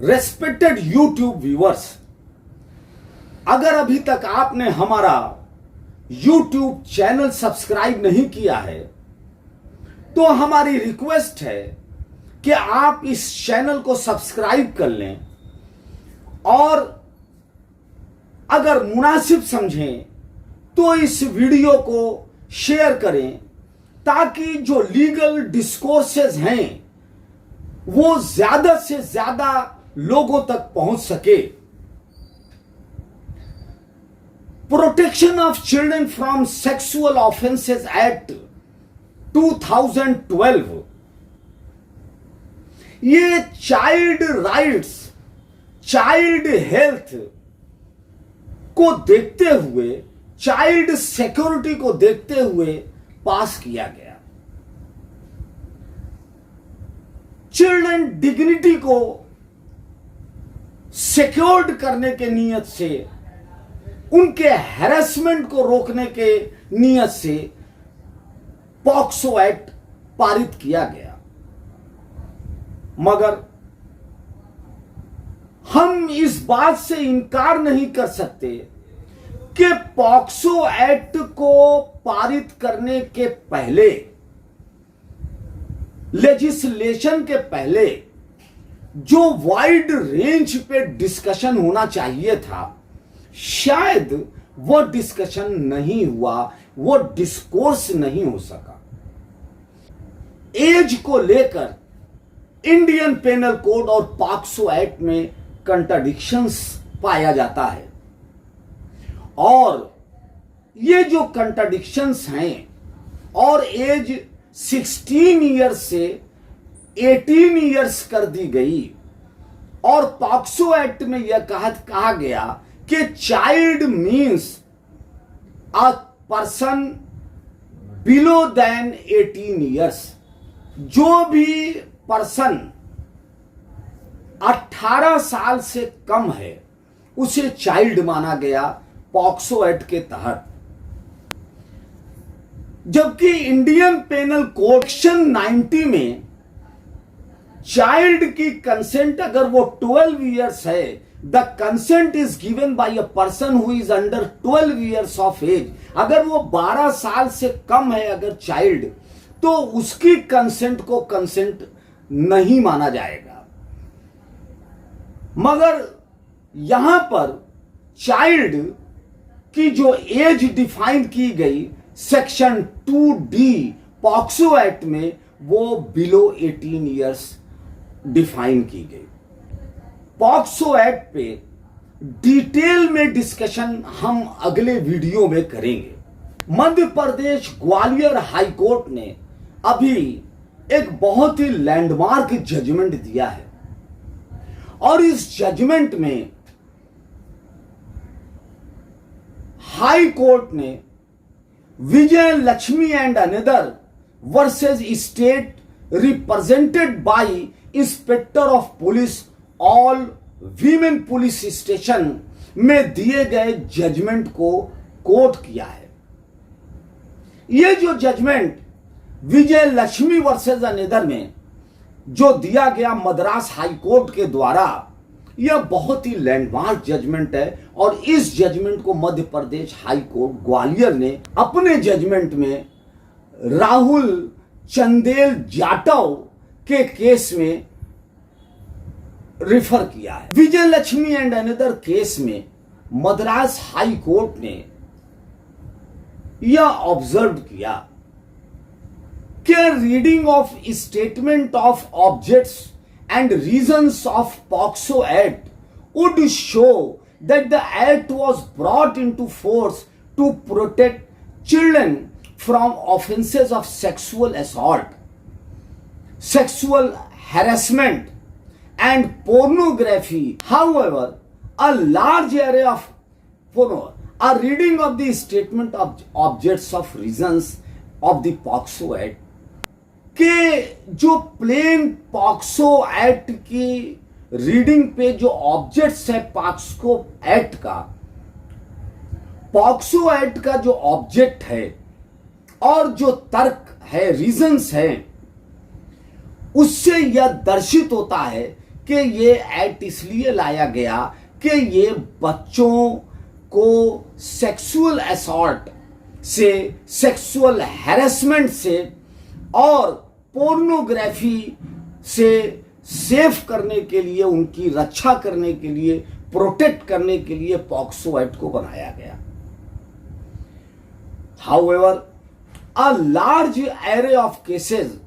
Respected YouTube viewers, अगर अभी तक आपने हमारा यूट्यूब चैनल सब्सक्राइब नहीं किया है तो हमारी रिक्वेस्ट है कि आप इस चैनल को सब्सक्राइब कर लें और अगर मुनासिब समझें तो इस वीडियो को शेयर करें ताकि जो लीगल डिस्कोर्सेस हैं वो ज्यादा से ज्यादा लोगों तक पहुंच सके। Protection of children from sexual offences act 2012 ये चाइल्ड राइट्स, चाइल्ड हेल्थ को देखते हुए, चाइल्ड सिक्योरिटी को देखते हुए पास किया गया। चिल्ड्रन डिग्निटी को सिक्योर्ड करने के नियत से, उनके हैरेसमेंट को रोकने के नियत से पॉक्सो एक्ट पारित किया गया। मगर हम इस बात से इनकार नहीं कर सकते कि पॉक्सो एक्ट को पारित करने के पहले, लेजिस्लेशन के पहले जो वाइड रेंज पे डिस्कशन होना चाहिए था, शायद वो डिस्कशन नहीं हुआ, वो डिस्कोर्स नहीं हो सका। एज को लेकर इंडियन पेनल कोड और पॉक्सो एक्ट में कंट्राडिक्शंस पाया जाता है और ये जो कंट्राडिक्शंस हैं और एज 16 ईयर्स से 18 ईयर्स कर दी गई और पॉक्सो एक्ट में यह कहा गया कि child means a person below then 18 years. जो भी पर्सन 18 साल से कम है उसे चाइल्ड माना गया पॉक्सो एक्ट के तहत। जबकि इंडियन पेनल कोड सेक्शन 90 में चाइल्ड की कंसेंट अगर वो 12 ईयर्स है, the consent is given by a person who is under 12 years of age. अगर वो 12 साल से कम है अगर चाइल्ड, तो उसकी कंसेंट को कंसेंट नहीं माना जाएगा। मगर यहां पर चाइल्ड की जो एज डिफाइन की गई सेक्शन 2D पॉक्सो एक्ट में, वो बिलो 18 ईयर्स डिफाइन की गई। पॉक्सो एक्ट पे डिटेल में डिस्कशन हम अगले वीडियो में करेंगे। मध्य प्रदेश ग्वालियर हाई कोर्ट ने अभी एक बहुत ही लैंडमार्क जजमेंट दिया है और इस जजमेंट में हाई कोर्ट ने Vijay Lakshmi and another versus state represented by inspector of police all women police station में दिए गए जजमेंट को कोट किया है। यह जो जजमेंट विजय लक्ष्मी वर्सेस अनदर में जो दिया गया मद्रास हाई कोर्ट के द्वारा, यह बहुत ही लैंडमार्क जजमेंट है और इस जजमेंट को मध्य प्रदेश हाई कोर्ट ग्वालियर ने अपने जजमेंट में राहुल चंदेल जाटव के केस में रिफर किया है। विजय लक्ष्मी एंड अनदर केस में मद्रास हाई कोर्ट ने यह ऑब्जर्व किया कि reading of statement of objects and reasons of POCSO Act would show that the act was brought into force to protect children from offenses of sexual assault, sexual harassment and pornography. However, a large array of a reading of the statement of objects of reasons of the POCSO Act के जो plane POCSO act की reading पे जो objects है POCSO act का, POCSO act का जो object है और जो तर्क है, रीजंस है, उससे यह दर्शित होता है कि ये एक्ट इसलिए लाया गया कि ये बच्चों को सेक्सुअल असॉल्ट से, सेक्सुअल हैरेसमेंट से और पोर्नोग्राफी से सेफ करने के लिए, उनकी रक्षा करने के लिए, प्रोटेक्ट करने के लिए पॉक्सो एक्ट को बनाया गया। However, a large array of cases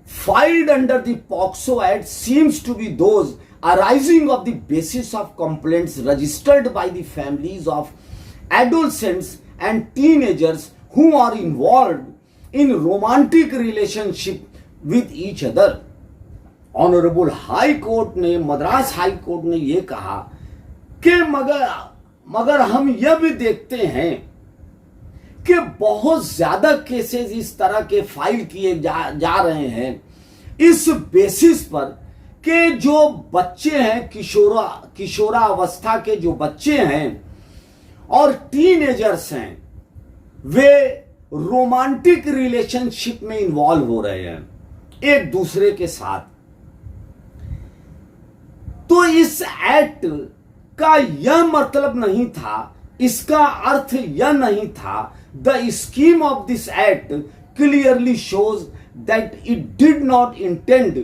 filed under the POCSO Act seems to be those arising of the basis of complaints registered by the families of adolescents and teenagers who are involved in romantic relationship with each other. Honourable high court ने, Madras high court ने यह कहा कि मगर हम यह भी देखते हैं कि बहुत ज्यादा केसेस इस तरह के फाइल किए जा रहे हैं इस बेसिस पर कि जो बच्चे हैं, किशोरावस्था के जो बच्चे हैं और टीनेजर्स हैं, वे रोमांटिक रिलेशनशिप में इन्वॉल्व हो रहे हैं एक दूसरे के साथ। तो इस एक्ट का यह मतलब नहीं था, इसका अर्थ यह नहीं था। The scheme of this act clearly shows that it did not intend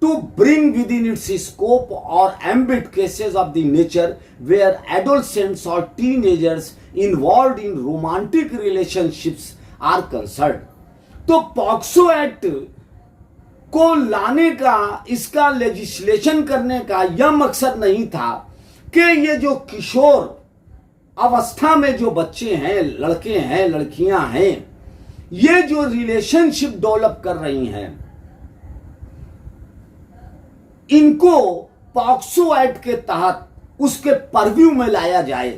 to bring within its scope or ambit cases of the nature where adolescents or teenagers involved in romantic relationships are concerned. तो POCSO act को लाने का, इसका legislation करने का यह मकसद नहीं था कि ये जो किशोर अवस्था में जो बच्चे हैं, लड़के हैं, लड़कियां हैं, ये जो रिलेशनशिप डेवलप कर रही हैं, इनको पॉक्सो एक्ट के तहत उसके परव्यू में लाया जाए।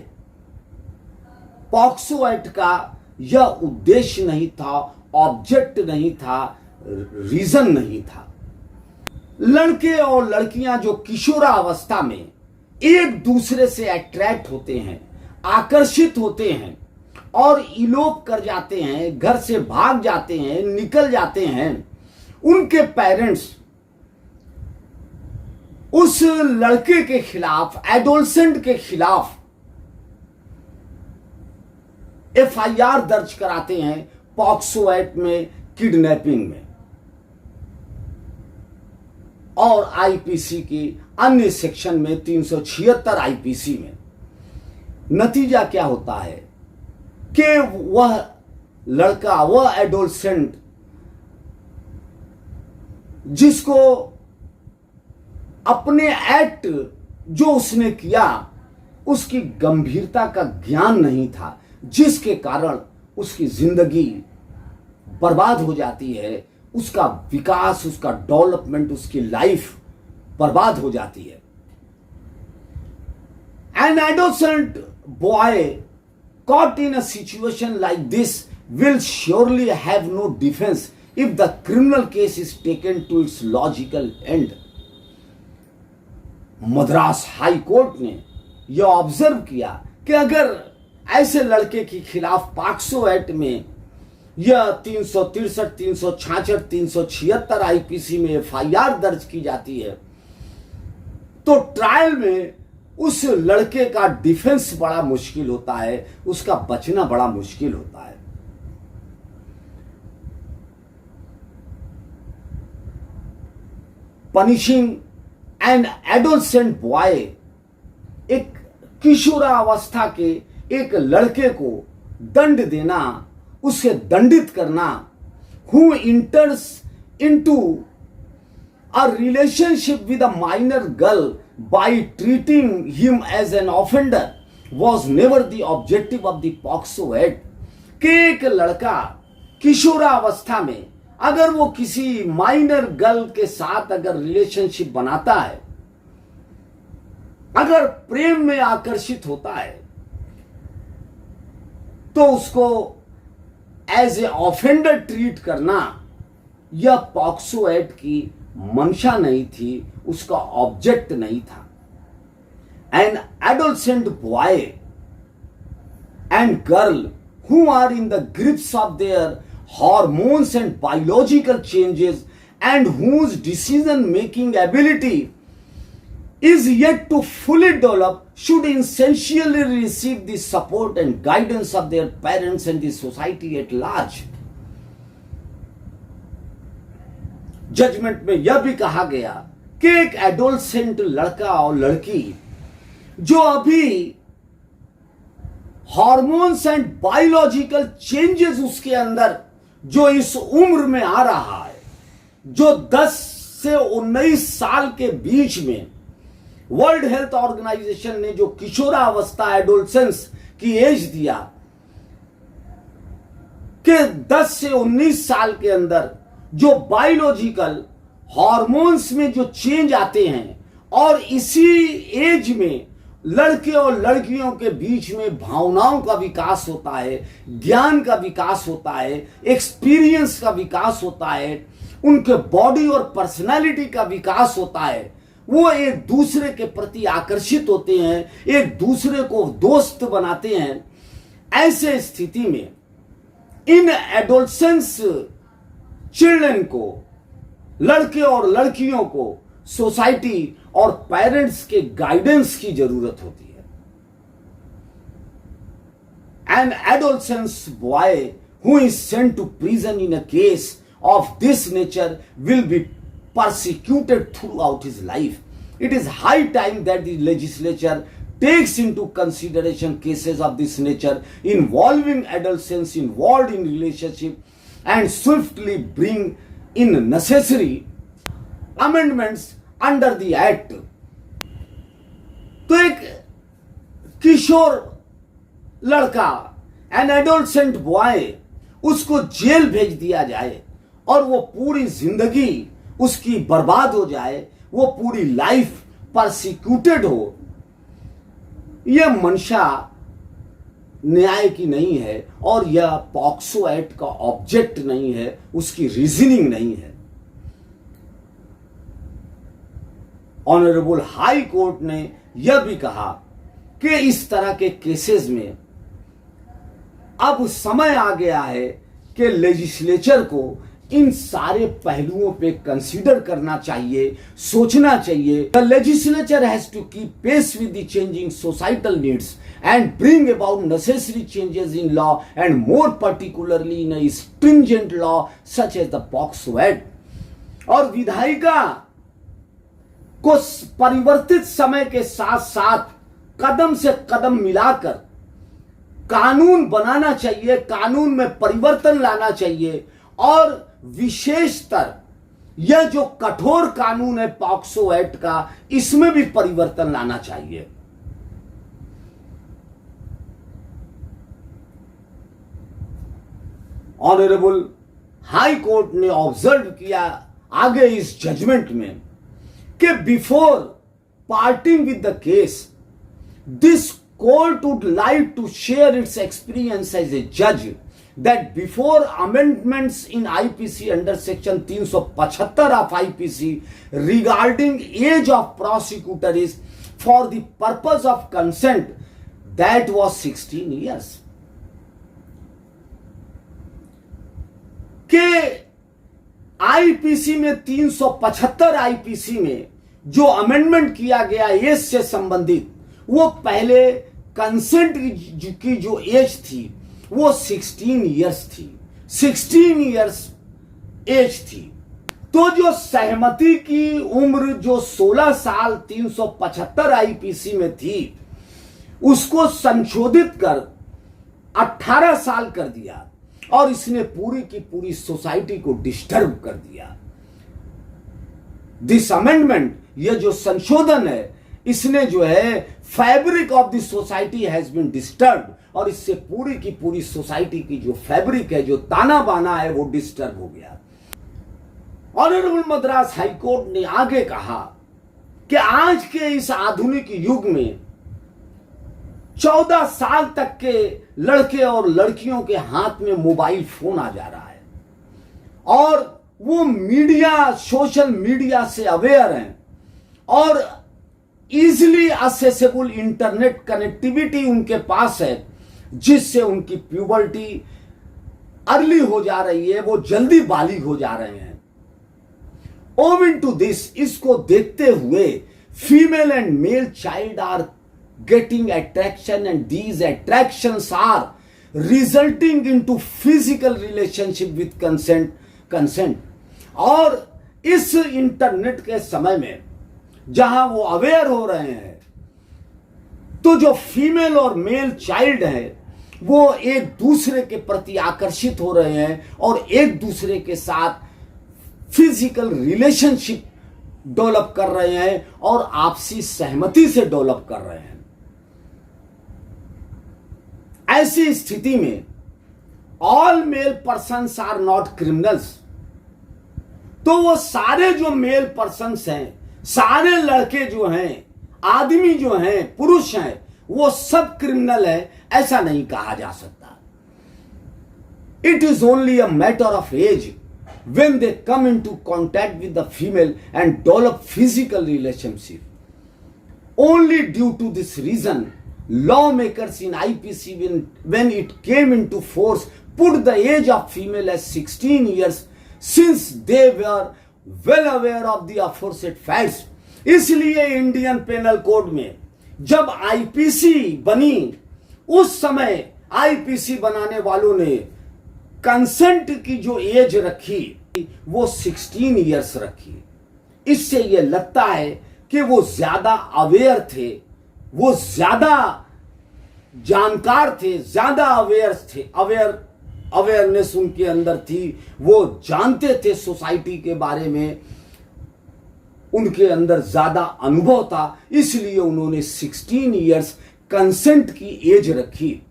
पॉक्सो एक्ट का यह उद्देश्य नहीं था, ऑब्जेक्ट नहीं था, रीजन नहीं था। लड़के और लड़कियां जो किशोरावस्था में एक दूसरे से अट्रैक्ट होते हैं, आकर्षित होते हैं और इलोप कर जाते हैं, घर से भाग जाते हैं, निकल जाते हैं, उनके पेरेंट्स उस लड़के के खिलाफ, एडोलसेंट के खिलाफ एफआईआर दर्ज कराते हैं पॉक्सो एक्ट में, किडनैपिंग में और आईपीसी की अन्य सेक्शन में 376 आईपीसी में। नतीजा क्या होता है कि वह लड़का, वह एडोलसेंट जिसको अपने एक्ट जो उसने किया उसकी गंभीरता का ज्ञान नहीं था, जिसके कारण उसकी जिंदगी बर्बाद हो जाती है, उसका विकास, उसका डेवलपमेंट, उसकी लाइफ बर्बाद हो जाती है। An adolescent boy caught in a situation like this will surely have no defense if the criminal case is taken to its logical end. Madras high court ने यह ऑब्जर्व किया कि अगर ऐसे लड़के के खिलाफ पॉक्सो एक्ट में यह 363, 366, 376 आईपीसी में एफआईआर दर्ज की जाती है तो ट्रायल में उस लड़के का डिफेंस बड़ा मुश्किल होता है, उसका बचना बड़ा मुश्किल होता है। पनिशिंग एन एडोलसेंट बॉय, एक किशोरावस्था के एक लड़के को दंड देना, उसे दंडित करना, who enters into a relationship with a minor girl by treating him as an offender was never the objective of the POCSO Act. कि एक लड़का किशोरावस्था में अगर वो किसी माइनर गर्ल के साथ अगर रिलेशनशिप बनाता है, अगर प्रेम में आकर्षित होता है, तो उसको एज ए ऑफेंडर ट्रीट करना यह पॉक्सो एक्ट की मंशा नहीं थी, उसका ऑब्जेक्ट नहीं था। An adolescent boy and girl who are in the grips of their hormones and biological changes and whose decision making ability is yet to fully develop should essentially receive the support and guidance of their parents and the society at large. Judgment में यह भी कहा गया कि एक adolescent लड़का और लड़की जो अभी हार्मोन्स एंड बायोलॉजिकल चेंजेस उसके अंदर जो इस उम्र में आ रहा है, जो 10 से 19 साल के बीच में वर्ल्ड हेल्थ ऑर्गेनाइजेशन ने जो किशोरावस्था एडोलसेंस की एज दिया कि 10 से 19 साल के अंदर जो बायोलॉजिकल हार्मोन्स में जो चेंज आते हैं और इसी एज में लड़के और लड़कियों के बीच में भावनाओं का विकास होता है, ज्ञान का विकास होता है, एक्सपीरियंस का विकास होता है, उनके बॉडी और पर्सनालिटी का विकास होता है, वो एक दूसरे के प्रति आकर्षित होते हैं, एक दूसरे को दोस्त बनाते हैं। ऐसे स्थिति में इन एडोलसेंस चिल्ड्रन को, लड़के और लड़कियों को सोसाइटी और पेरेंट्स के गाइडेंस की जरूरत होती है। An adolescent boy who is sent to prison in a case of this nature will be persecuted throughout his life. It is high time that the legislature takes into consideration cases of this nature involving adolescents involved in relationship and swiftly bring in necessary amendments under the act. तो एक किशोर लड़का, N adolescent boy, उसको jail भेज दिया जाए और वो पूरी जिंदगी उसकी बर्बाद हो जाए, वो पूरी लाइफ परसिक्यूटेड हो, यह मंशा न्याय की नहीं है और यह पॉक्सो एक्ट का ऑब्जेक्ट नहीं है, उसकी रीजनिंग नहीं है। ऑनरेबल हाई कोर्ट ने यह भी कहा कि इस तरह के केसेस में अब समय आ गया है कि लेजिस्लेचर को इन सारे पहलुओं पे कंसीडर करना चाहिए, सोचना चाहिए। The legislature has to keep pace with the changing societal needs and bring about necessary changes in law and more particularly in a stringent law such as the POCSO act. और विधायिका को परिवर्तित समय के साथ साथ कदम से कदम मिलाकर कानून बनाना चाहिए, कानून में परिवर्तन लाना चाहिए और विशेषतर यह जो कठोर कानून है पॉक्सो एक्ट का, इसमें भी परिवर्तन लाना चाहिए। ऑनरेबल हाई कोर्ट ने ऑब्जर्व किया आगे इस जजमेंट में कि before parting with the case this court would like to share its experience as a जज that before amendments in IPC under section 375 of IPC regarding age of prosecutor is for the purpose of consent that was 16 years के IPC में 375 IPC में जो amendment किया गया as से संबंधित, वो पहले कंसेंट की जो एज थी वो 16 इयर्स थी, 16 इयर्स एज थी। तो जो सहमति की उम्र जो 16 साल 375 आईपीसी में थी, उसको संशोधित कर 18 साल कर दिया और इसने पूरी की पूरी सोसाइटी को डिस्टर्ब कर दिया। दिस अमेंडमेंट, यह जो संशोधन है, इसने जो है fabric of the society has been disturb और इससे पूरी की पूरी सोसाइटी की जो फैब्रिक है, जो ताना बाना है, वो डिस्टर्ब हो गया। ऑनरेबल मद्रास हाई कोर्ट ने आगे कहा कि आज के इस आधुनिक युग में 14 साल तक के लड़के और लड़कियों के हाथ में मोबाइल फोन आ जा रहा है और वो मीडिया, सोशल मीडिया से अवेयर हैं और इजिली असेसेबल इंटरनेट कनेक्टिविटी उनके पास है, जिससे उनकी प्यूबर्टी अर्ली हो जा रही है, वो जल्दी बालिग हो जा रहे हैं। ओविन टू दिस, इसको देखते हुए female and male child are getting attraction, and these attractions are resulting into physical relationship with consent. और इस इंटरनेट के समय में जहां वो अवेयर हो रहे हैं, तो जो फीमेल और मेल चाइल्ड है वो एक दूसरे के प्रति आकर्षित हो रहे हैं और एक दूसरे के साथ फिजिकल रिलेशनशिप डेवलप कर रहे हैं और आपसी सहमति से डेवलप कर रहे हैं। ऐसी स्थिति में all male persons are not criminals, तो वो सारे जो मेल पर्सन्स हैं, सारे लड़के जो हैं, आदमी जो हैं, पुरुष हैं, वो सब क्रिमिनल है ऐसा नहीं कहा जा सकता। It is only a matter of age when they come into contact with the female and develop physical relationship. Only due to this reason, lawmakers in IPC, when it came into force, put the age of female as 16 years, since they were well aware of the aforesaid facts. इसलिए Indian panel code में जब IPC बनी, उस समय IPC बनाने वालों ने consent की जो एज रखी वो 16 इयर्स रखी। इससे ये लगता है कि वो ज्यादा अवेयर थे, वो ज्यादा जानकार थे, ज्यादा अवेयरनेस उनके अंदर थी, वो जानते थे सोसाइटी के बारे में, उनके अंदर ज्यादा अनुभव था, इसलिए उन्होंने 16 इयर्स कंसेंट की एज रखी।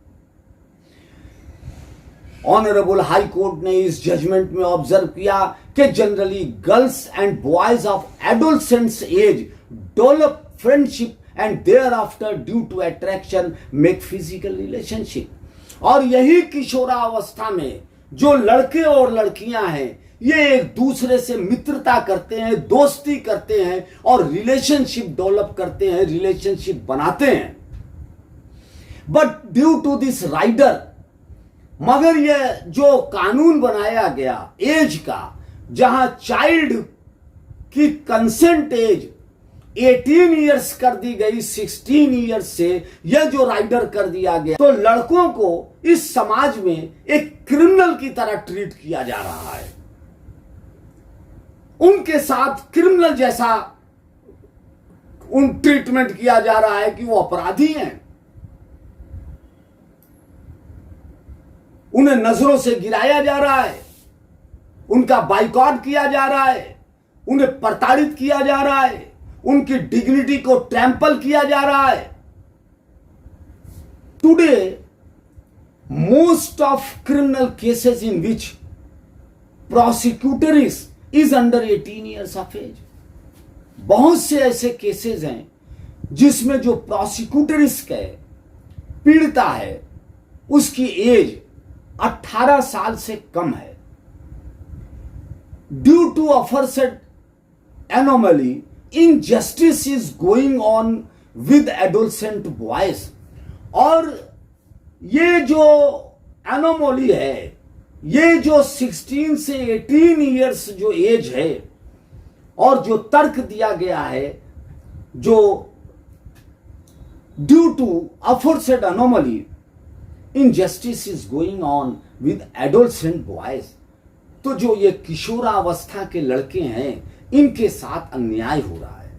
ऑनरेबल हाई कोर्ट ने इस जजमेंट में ऑब्जर्व किया कि generally girls and boys of adolescents age develop friendship and thereafter due to attraction make physical relationship. और यही किशोरावस्था में जो लड़के और लड़कियां हैं, ये एक दूसरे से मित्रता करते हैं, दोस्ती करते हैं और रिलेशनशिप डेवलप करते हैं, रिलेशनशिप बनाते हैं। But due to this rider, मगर यह जो कानून बनाया गया एज का, जहां चाइल्ड की कंसेंट एज 18 इयर्स कर दी गई, 16 इयर्स से यह जो राइडर कर दिया गया, तो लड़कों को इस समाज में एक क्रिमिनल की तरह ट्रीट किया जा रहा है। उनके साथ क्रिमिनल जैसा उन ट्रीटमेंट किया जा रहा है कि वो अपराधी हैं। उन्हें नजरों से गिराया जा रहा है, उनका बाइकआउट किया जा रहा है, उन्हें प्रताड़ित किया जा रहा है, उनकी डिग्निटी को ट्रैम्पल किया जा रहा है। Today most of criminal cases in which prosecutor is under 18 years of age, बहुत से ऐसे केसेस हैं जिसमें जो प्रोसिक्यूटर के पीड़िता है उसकी एज 18 साल से कम है। Due to aforesaid anomaly, injustice is going on with adolescent boys. और ये जो एनोमली है, ये जो 16 से 18 इयर्स जो एज है, और जो तर्क दिया गया है, जो due to aforesaid anomaly injustice is going on with adolescent boys, तो जो ये किशोरावस्था के लड़के हैं, इनके साथ अन्याय हो रहा है।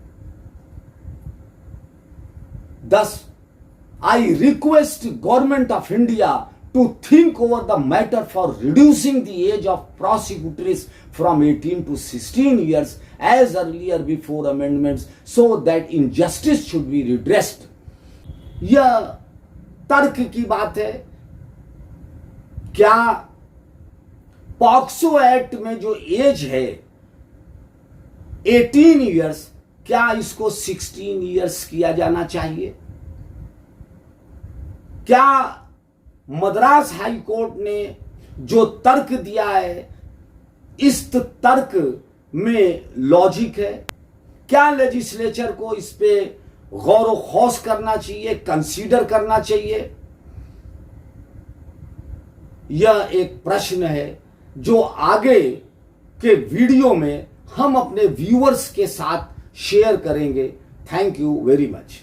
Thus, I request Government of India to think over the matter for reducing the age of prosecutors from 18 to 16 years as earlier before amendments, so that injustice should be redressed. यह तर्क की बात है। क्या पॉक्सो एक्ट में जो as है 18 years, क्या इसको 16 इयर्स किया जाना चाहिए? क्या मद्रास हाई कोर्ट ने जो तर्क दिया है, इस तर्क में लॉजिक है? क्या लेजिस्लेचर को इस पे गौर व खौस करना चाहिए, कंसीडर करना चाहिए? यह एक प्रश्न है जो आगे के वीडियो में हम अपने व्यूअर्स के साथ शेयर करेंगे। Thank you very much.